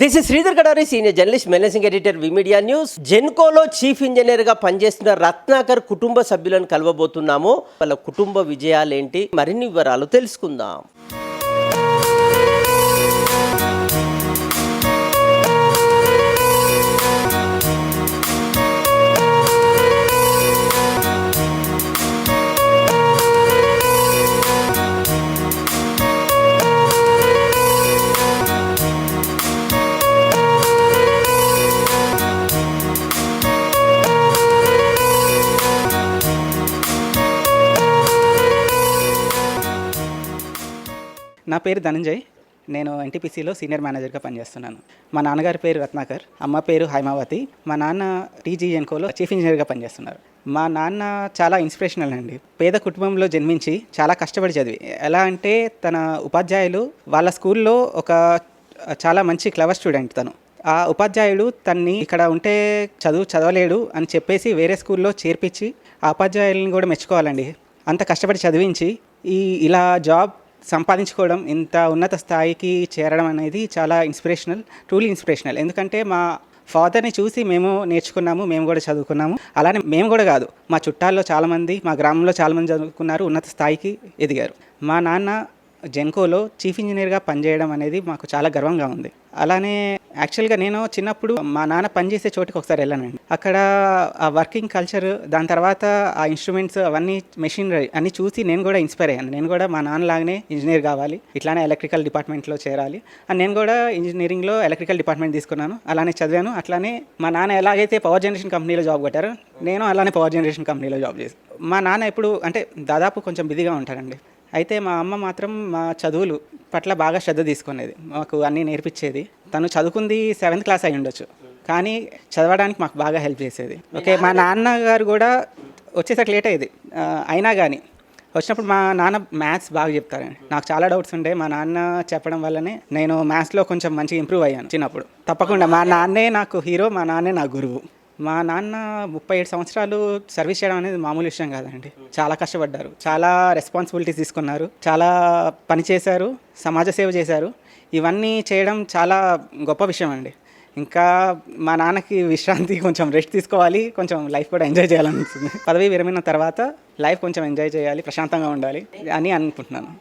This is Sridhar Kadari, senior journalist, managing editor, V media news. జెన్కోలో chief ఇంజనీర్గా పనిచేస్తున్న రత్నాకర్ కుటుంబ సభ్యులను కలవబోతున్నాము. వాళ్ళ కుటుంబ విజయాలేంటి, మరిన్ని వివరాలు తెలుసుకుందాం. నా పేరు ధనంజయ్. నేను ఎన్టీపీసీలో సీనియర్ మేనేజర్గా పనిచేస్తున్నాను. మా నాన్నగారి పేరు రత్నాకర్, అమ్మ పేరు హైమావతి. మా నాన్న టీజీ జెన్కోలో చీఫ్ ఇంజనీర్గా పనిచేస్తున్నారు. మా నాన్న చాలా ఇన్స్పిరేషనల్ అండి. పేద కుటుంబంలో జన్మించి చాలా కష్టపడి చదివి, ఎలా అంటే తన ఉపాధ్యాయులు వాళ్ళ స్కూల్లో ఒక చాలా మంచి క్లవర్ స్టూడెంట్ తను. ఆ ఉపాధ్యాయుడు తన్ని ఇక్కడ ఉంటే చదవలేడు అని చెప్పేసి వేరే స్కూల్లో చేర్పించి ఆ ఉపాధ్యాయులను కూడా మెచ్చుకోవాలండి. అంత కష్టపడి చదివించి ఇలా జాబ్ సంపాదించుకోవడం, ఇంత ఉన్నత స్థాయికి చేరడం అనేది చాలా ట్రూలీ ఇన్స్పిరేషనల్. ఎందుకంటే మా ఫాదర్ని చూసి మేము నేర్చుకున్నాము, మేము కూడా చదువుకున్నాము. అలానే మేము కూడా కాదు, మా చుట్టాల్లో చాలామంది, మా గ్రామంలో చాలామంది చదువుకున్నారు, ఉన్నత స్థాయికి ఎదిగారు. మా నాన్న జెన్కోలో చీఫ్ ఇంజనీర్గా పనిచేయడం అనేది మాకు చాలా గర్వంగా ఉంది. అలానే యాక్చువల్గా నేను చిన్నప్పుడు మా నాన్న పనిచేసే చోటుకి ఒకసారి వెళ్ళానండి. అక్కడ ఆ వర్కింగ్ కల్చర్, దాని తర్వాత ఆ ఇన్స్ట్రుమెంట్స్, అవన్నీ మెషినరీ అన్నీ చూసి నేను కూడా ఇన్స్పైర్ అయ్యాను. నేను కూడా మా నాన్నలాగానే ఇంజనీర్ కావాలి, ఇట్లానే ఎలక్ట్రికల్ డిపార్ట్మెంట్లో చేరాలి అని నేను కూడా ఇంజనీరింగ్లో ఎలక్ట్రికల్ డిపార్ట్మెంట్ తీసుకున్నాను. అలానే చదివాను. అట్లానే మా నాన్న ఎలాగైతే పవర్ జనరేషన్ కంపెనీలో జాబ్ కొట్టారో నేను అలానే పవర్ జనరేషన్ కంపెనీలో జాబ్ చేశాను. మా నాన్న ఇప్పుడు అంటే దాదాపు కొంచెం బిజీగా ఉంటారండి. అయితే మా అమ్మ మాత్రం మా చదువులు పట్ల బాగా శ్రద్ధ తీసుకునేది, మాకు అన్నీ నేర్పించేది. తను చదువుకుంది 7th క్లాస్ అయి ఉండొచ్చు, కానీ చదవడానికి మాకు బాగా హెల్ప్ చేసేది. ఓకే, మా నాన్నగారు కూడా వచ్చేసరికి లేట్ అయ్యేది. అయినా కానీ వచ్చినప్పుడు మా నాన్న మ్యాథ్స్ బాగా చెప్తారండి. నాకు చాలా డౌట్స్ ఉండే, మా నాన్న చెప్పడం వల్లనే నేను మ్యాథ్స్లో కొంచెం మంచిగా ఇంప్రూవ్ అయ్యాను చిన్నప్పుడు. తప్పకుండా మా నాన్నే నాకు హీరో, మా నాన్నే నా గురువు. మా నాన్న 37 సంవత్సరాలు సర్వీస్ చేయడం అనేది మామూలు విషయం కాదండి. చాలా కష్టపడ్డారు, చాలా రెస్పాన్సిబిలిటీస్ తీసుకున్నారు, చాలా పని చేశారు, సమాజ సేవ చేశారు. ఇవన్నీ చేయడం చాలా గొప్ప విషయం అండి. ఇంకా మా నాన్నకి విశ్రాంతి, కొంచెం రెస్ట్ తీసుకోవాలి, కొంచెం లైఫ్ కూడా ఎంజాయ్ చేయాలనిపిస్తుంది. పదవి విరమిన తర్వాత లైఫ్ కొంచెం ఎంజాయ్ చేయాలి, ప్రశాంతంగా ఉండాలి అని అనుకుంటున్నాను.